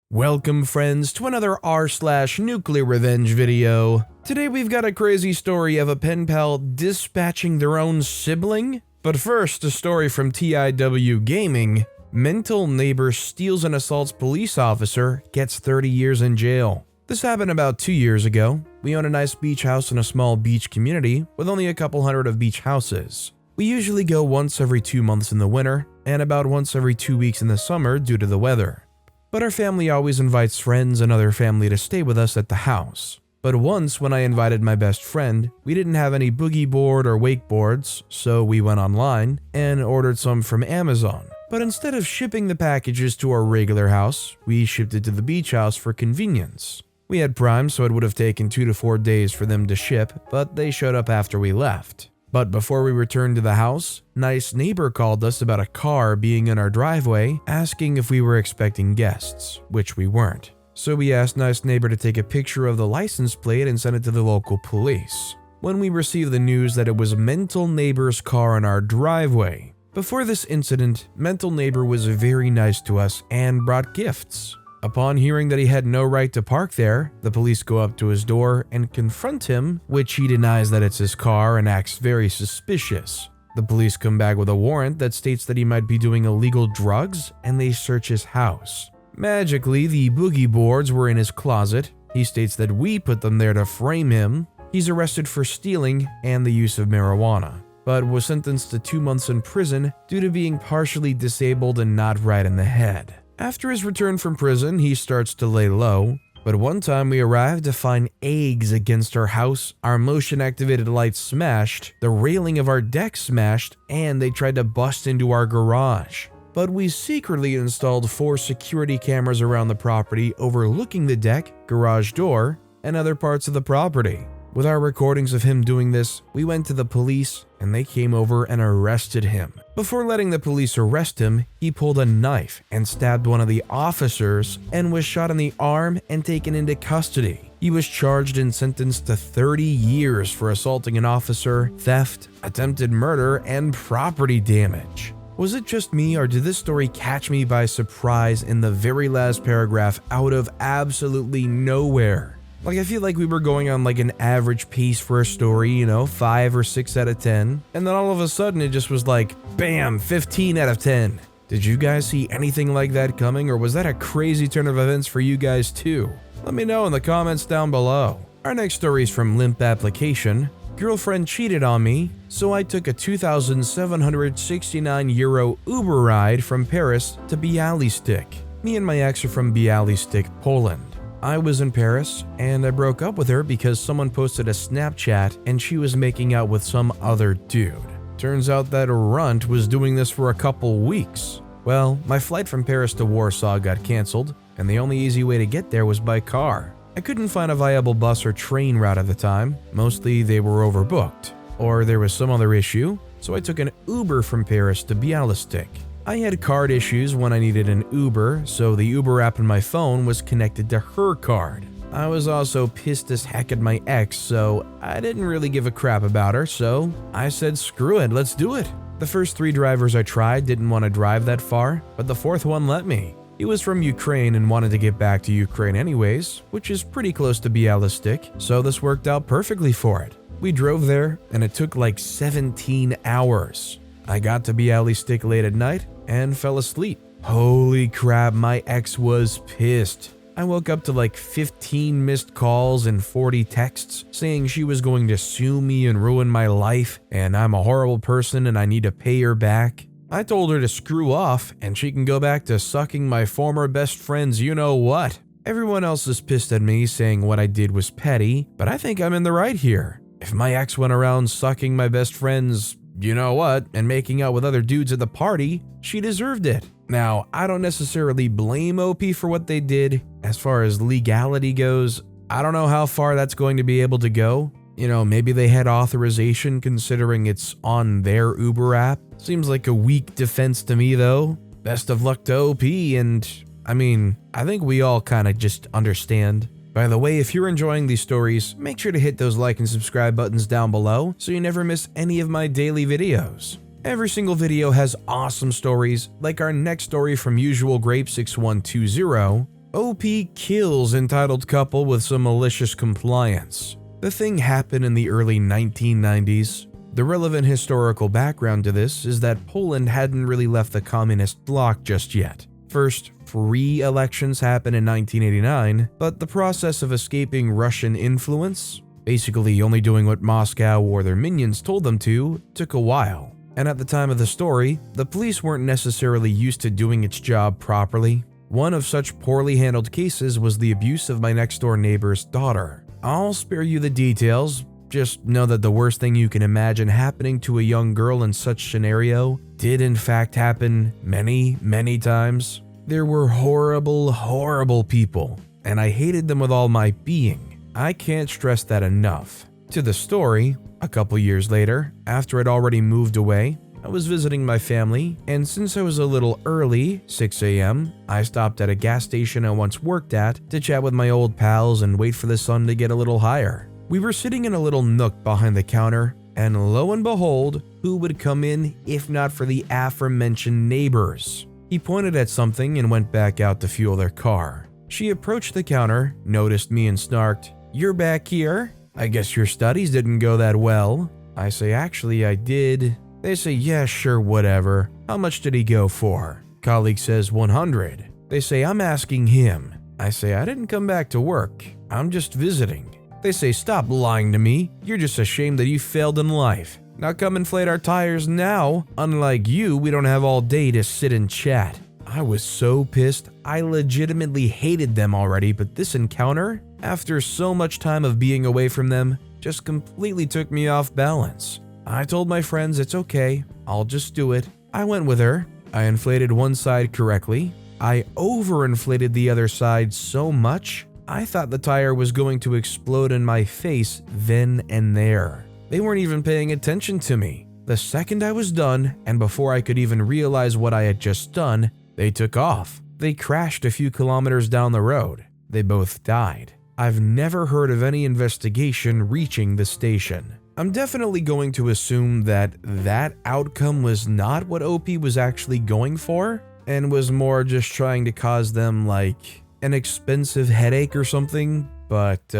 Welcome friends to another r/NuclearRevenge video. Today we've got a crazy story of a pen pal dispatching their own sibling. But first, a story from TIW Gaming. Mental neighbor steals and assaults police officer, gets 30 years in jail. This happened about 2 years ago. We own a nice beach house in a small beach community with only a couple hundred of beach houses. We usually go once every 2 months in the winter and about once every 2 weeks in the summer due to the weather. But our family always invites friends and other family to stay with us at the house. But once when I invited my best friend, we didn't have any boogie board or wakeboards, so we went online and ordered some from Amazon. But instead of shipping the packages to our regular house, we shipped it to the beach house for convenience. We had Prime, so it would have taken 2 to 4 days for them to ship, but they showed up after we left. But before we returned to the house, nice neighbor called us about a car being in our driveway, asking if we were expecting guests, which we weren't. So we asked nice neighbor to take a picture of the license plate and send it to the local police. When we received the news that it was mental neighbor's car in our driveway. Before this incident, mental neighbor was very nice to us and brought gifts. Upon hearing that he had no right to park there, the police go up to his door and confront him, which he denies that it's his car and acts very suspicious. The police come back with a warrant that states that he might be doing illegal drugs, and they search his house. Magically, the boogie boards were in his closet. He states that we put them there to frame him. He's arrested for stealing and the use of marijuana, but was sentenced to 2 months in prison due to being partially disabled and not right in the head. After his return from prison, he starts to lay low, but one time we arrived to find eggs against our house, our motion-activated lights smashed, the railing of our deck smashed, and they tried to bust into our garage. But we secretly installed 4 security cameras around the property overlooking the deck, garage door, and other parts of the property. With our recordings of him doing this, we went to the police and they came over and arrested him. Before letting the police arrest him, he pulled a knife and stabbed one of the officers and was shot in the arm and taken into custody. He was charged and sentenced to 30 years for assaulting an officer, theft, attempted murder, and property damage. Was it just me, or did this story catch me by surprise in the very last paragraph out of absolutely nowhere? Like, I feel like we were going on like an average pace for a story, 5 or 6 out of 10. And then all of a sudden it just was like, bam, 15 out of 10. Did you guys see anything like that coming, or was that a crazy turn of events for you guys too? Let me know in the comments down below. Our next story is from Limp Application. Girlfriend cheated on me, so I took a 2,769 euro Uber ride from Paris to Bialystok. Me and my ex are from Bialystok, Poland. I was in Paris, and I broke up with her because someone posted a Snapchat and she was making out with some other dude. Turns out that runt was doing this for a couple weeks. Well, my flight from Paris to Warsaw got cancelled, and the only easy way to get there was by car. I couldn't find a viable bus or train route at the time. Mostly they were overbooked, or there was some other issue, so I took an Uber from Paris to Bialystok. I had card issues when I needed an Uber, so the Uber app on my phone was connected to her card. I was also pissed as heck at my ex, so I didn't really give a crap about her, so I said screw it, let's do it. The first 3 drivers I tried didn't want to drive that far, but the 4th one let me. He was from Ukraine and wanted to get back to Ukraine anyways, which is pretty close to Bialystok, so this worked out perfectly for it. We drove there, and it took like 17 hours. I got to Bialystok late at night and fell asleep. Holy crap, my ex was pissed. I woke up to like 15 missed calls and 40 texts saying she was going to sue me and ruin my life, and I'm a horrible person and I need to pay her back. I told her to screw off and she can go back to sucking my former best friend's you-know-what. Everyone else is pissed at me saying what I did was petty, but I think I'm in the right here. If my ex went around sucking my best friend's you-know-what and making out with other dudes at the party, she deserved it. Now, I don't necessarily blame OP for what they did. As far as legality goes, I don't know how far that's going to be able to go. Maybe they had authorization considering it's on their Uber app. Seems like a weak defense to me though. Best of luck to OP, and I think we all kind of just understand. By the way, if you're enjoying these stories, make sure to hit those like and subscribe buttons down below so you never miss any of my daily videos. Every single video has awesome stories, like our next story from Usual Grape 6120, OP kills entitled couple with some malicious compliance. The thing happened in the early 1990s. The relevant historical background to this is that Poland hadn't really left the communist bloc just yet. First, free elections happened in 1989, but the process of escaping Russian influence, basically only doing what Moscow or their minions told them to, took a while. And at the time of the story, the police weren't necessarily used to doing its job properly. One of such poorly handled cases was the abuse of my next-door neighbor's daughter. I'll spare you the details. Just know that the worst thing you can imagine happening to a young girl in such scenario did in fact happen many times. There were horrible people, and I hated them with all my being. I can't stress that enough. To the story, a couple years later, after I'd already moved away, I was visiting my family, and since I was a little early, 6 a.m., I stopped at a gas station I once worked at to chat with my old pals and wait for the sun to get a little higher. We were sitting in a little nook behind the counter, and lo and behold, who would come in if not for the aforementioned neighbors? He pointed at something and went back out to fuel their car. She approached the counter, noticed me and snarked, "You're back here? I guess your studies didn't go that well." I say, "Actually, I did." They say, "Yeah, sure, whatever. How much did he go for?" Colleague says, 100. They say, "I'm asking him." I say, "I didn't come back to work. I'm just visiting." They say, "Stop lying to me. You're just ashamed that you failed in life. Now come inflate our tires now. Unlike you, we don't have all day to sit and chat." I was so pissed. I legitimately hated them already, but this encounter, after so much time of being away from them, just completely took me off balance. I told my friends it's okay, I'll just do it. I went with her. I inflated one side correctly. I overinflated the other side so much, I thought the tire was going to explode in my face then and there. They weren't even paying attention to me. The second I was done, and before I could even realize what I had just done, they took off. They crashed a few kilometers down the road. They both died. I've never heard of any investigation reaching the station. I'm definitely going to assume that that outcome was not what OP was actually going for, and was more just trying to cause them like an expensive headache or something, but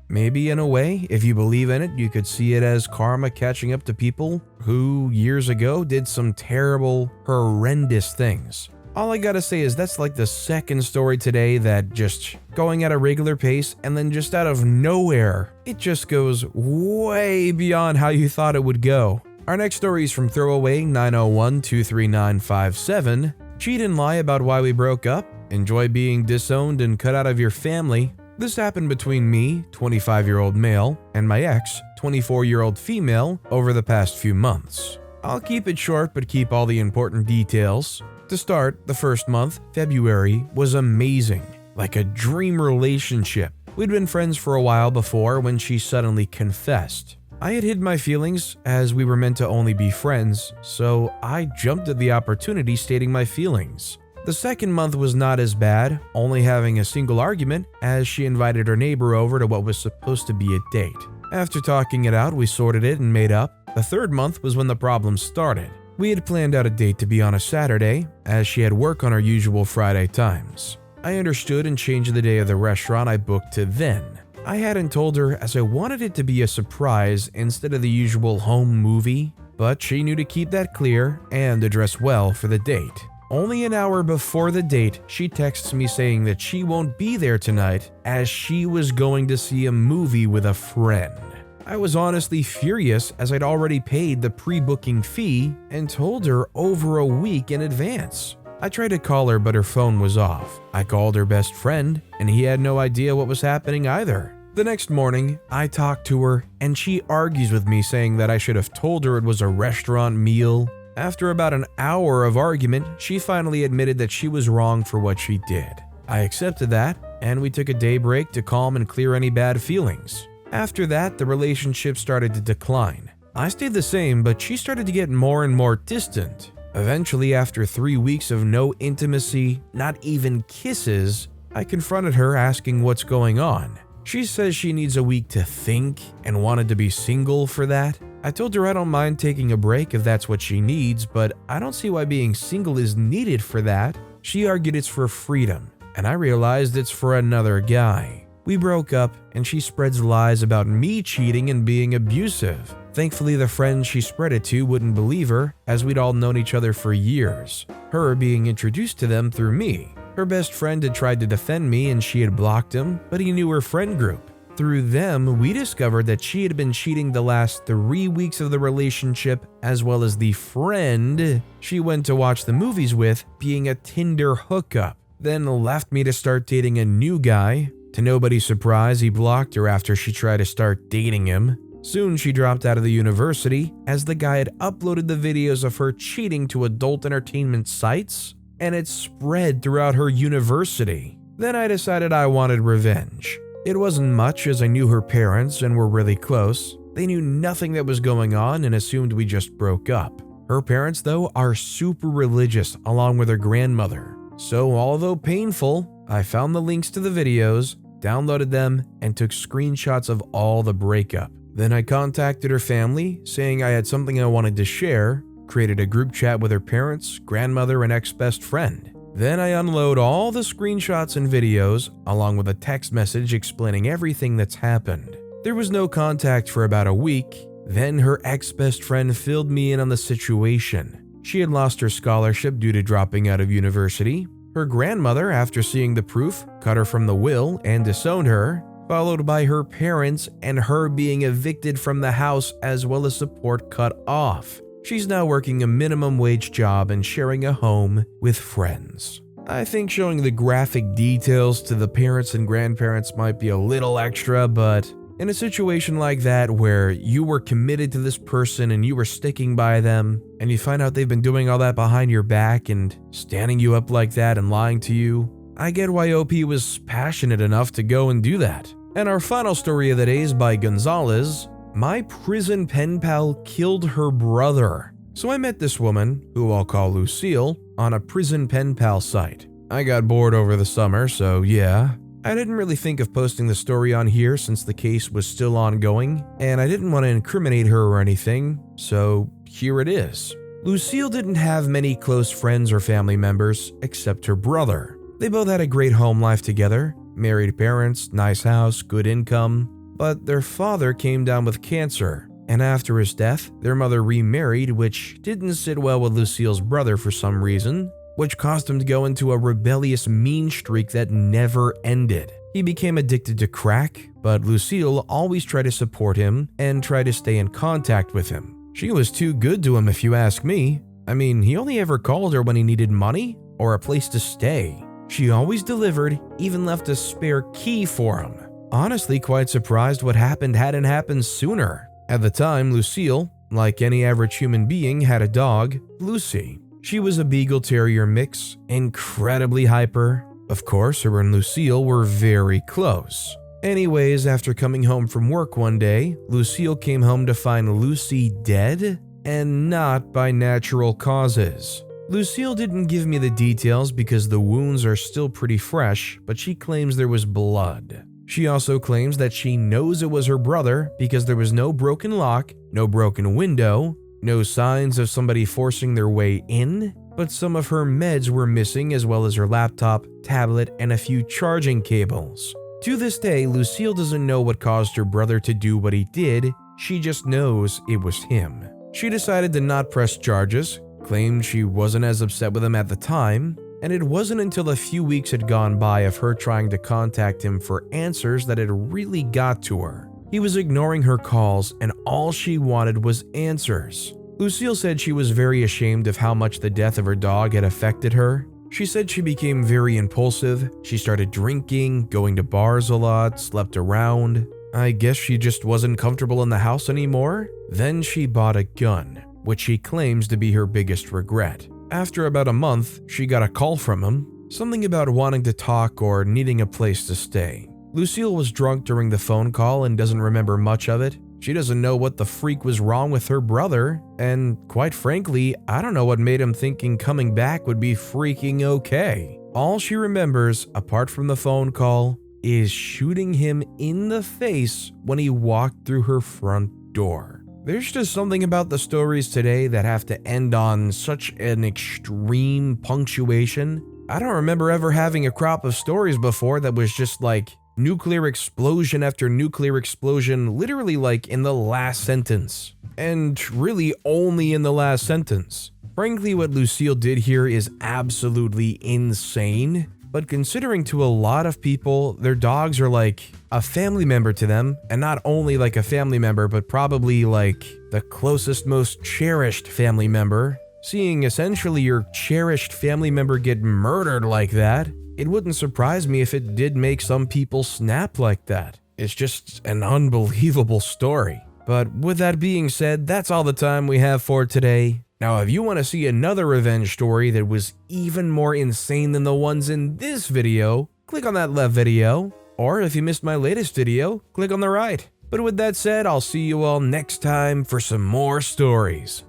maybe in a way, if you believe in it, you could see it as karma catching up to people who years ago did some terrible, horrendous things. All I gotta say is that's like the second story today that just going at a regular pace and then just out of nowhere, it just goes way beyond how you thought it would go. Our next story is from Throwaway 901-23957. Cheat and lie about why we broke up. Enjoy being disowned and cut out of your family. This happened between me, 25-year-old male, and my ex, 24-year-old female, over the past few months. I'll keep it short but keep all the important details. To start, the first month, February, was amazing. Like a dream relationship. We'd been friends for a while before when she suddenly confessed. I had hid my feelings as we were meant to only be friends, so I jumped at the opportunity stating my feelings. The second month was not as bad, only having a single argument as she invited her neighbor over to what was supposed to be a date. After talking it out, we sorted it and made up. The third month was when the problem started. We had planned out a date to be on a Saturday, as she had work on her usual Friday times. I understood and changed the day of the restaurant I booked to then. I hadn't told her as I wanted it to be a surprise instead of the usual home movie, but she knew to keep that clear and to dress well for the date. Only an hour before the date, she texts me saying that she won't be there tonight as she was going to see a movie with a friend. I was honestly furious as I'd already paid the pre-booking fee and told her over a week in advance. I tried to call her but her phone was off. I called her best friend and he had no idea what was happening either. The next morning, I talked to her and she argues with me saying that I should have told her it was a restaurant meal. After about an hour of argument, she finally admitted that she was wrong for what she did. I accepted that, and we took a day break to calm and clear any bad feelings. After that, the relationship started to decline. I stayed the same, but she started to get more and more distant. Eventually, after 3 weeks of no intimacy, not even kisses, I confronted her asking what's going on. She says she needs a week to think and wanted to be single for that. I told her I don't mind taking a break if that's what she needs, but I don't see why being single is needed for that. She argued it's for freedom, and I realized it's for another guy. We broke up, and she spreads lies about me cheating and being abusive. Thankfully, the friends she spread it to wouldn't believe her, as we'd all known each other for years, her being introduced to them through me. Her best friend had tried to defend me and she had blocked him, but he knew her friend group. Through them, we discovered that she had been cheating the last 3 weeks of the relationship, as well as the friend she went to watch the movies with being a Tinder hookup, then left me to start dating a new guy. To nobody's surprise, he blocked her after she tried to start dating him. Soon she dropped out of the university, as the guy had uploaded the videos of her cheating to adult entertainment sites, and it spread throughout her university. Then I decided I wanted revenge. It wasn't much, as I knew her parents and were really close. They knew nothing that was going on and assumed we just broke up. Her parents, though, are super religious, along with her grandmother. So although painful, I found the links to the videos, downloaded them, and took screenshots of all the breakup. Then I contacted her family, saying I had something I wanted to share, created a group chat with her parents, grandmother, and ex-best friend. Then I unload all the screenshots and videos, along with a text message explaining everything that's happened. There was no contact for about a week. Then her ex-best friend filled me in on the situation. She had lost her scholarship due to dropping out of university. Her grandmother, after seeing the proof, cut her from the will and disowned her, followed by her parents and her being evicted from the house as well as support cut off. She's now working a minimum wage job and sharing a home with friends. I think showing the graphic details to the parents and grandparents might be a little extra, but in a situation like that where you were committed to this person and you were sticking by them, and you find out they've been doing all that behind your back and standing you up like that and lying to you, I get why OP was passionate enough to go and do that. And our final story of the day is by Gonzalez. My prison pen pal killed her brother. So I met this woman, who I'll call Lucille, on a prison pen pal site. I got bored over the summer, so yeah. I didn't really think of posting the story on here since the case was still ongoing, and I didn't want to incriminate her or anything, so here it is. Lucille didn't have many close friends or family members except her brother. They both had a great home life together, married parents, nice house, good income. But their father came down with cancer, and after his death, their mother remarried, which didn't sit well with Lucille's brother for some reason, which caused him to go into a rebellious mean streak that never ended. He became addicted to crack, but Lucille always tried to support him and try to stay in contact with him. She was too good to him if you ask me. I mean, he only ever called her when he needed money or a place to stay. She always delivered, even left a spare key for him. Honestly, quite surprised what happened hadn't happened sooner. At the time, Lucille, like any average human being, had a dog, Lucy. She was a Beagle Terrier mix, incredibly hyper. Of course, her and Lucille were very close. Anyways, after coming home from work one day, Lucille came home to find Lucy dead, and not by natural causes. Lucille didn't give me the details because the wounds are still pretty fresh, but she claims there was blood. She also claims that she knows it was her brother because there was no broken lock, no broken window, no signs of somebody forcing their way in, but some of her meds were missing as well as her laptop, tablet, and a few charging cables. To this day, Lucille doesn't know what caused her brother to do what he did, she just knows it was him. She decided to not press charges, claimed she wasn't as upset with him at the time, and it wasn't until a few weeks had gone by of her trying to contact him for answers that it really got to her. He was ignoring her calls and all she wanted was answers. Lucille said she was very ashamed of how much the death of her dog had affected her. She said she became very impulsive, she started drinking, going to bars a lot, slept around. I guess she just wasn't comfortable in the house anymore. Then she bought a gun, which she claims to be her biggest regret. After about a month, she got a call from him, something about wanting to talk or needing a place to stay. Lucille was drunk during the phone call and doesn't remember much of it. She doesn't know what the freak was wrong with her brother, and quite frankly, I don't know what made him thinking coming back would be freaking okay. All she remembers, apart from the phone call, is shooting him in the face when he walked through her front door. There's just something about the stories today that have to end on such an extreme punctuation. I don't remember ever having a crop of stories before that was just like nuclear explosion after nuclear explosion, literally like in the last sentence. And really only in the last sentence. Frankly, what Lucille did here is absolutely insane. But considering to a lot of people, their dogs are like a family member to them, and not only like a family member, but probably like the closest, most cherished family member, seeing essentially your cherished family member get murdered like that, it wouldn't surprise me if it did make some people snap like that. It's just an unbelievable story. But with that being said, that's all the time we have for today. Now, if you want to see another revenge story that was even more insane than the ones in this video, click on that left video. Or if you missed my latest video, click on the right. But with that said, I'll see you all next time for some more stories.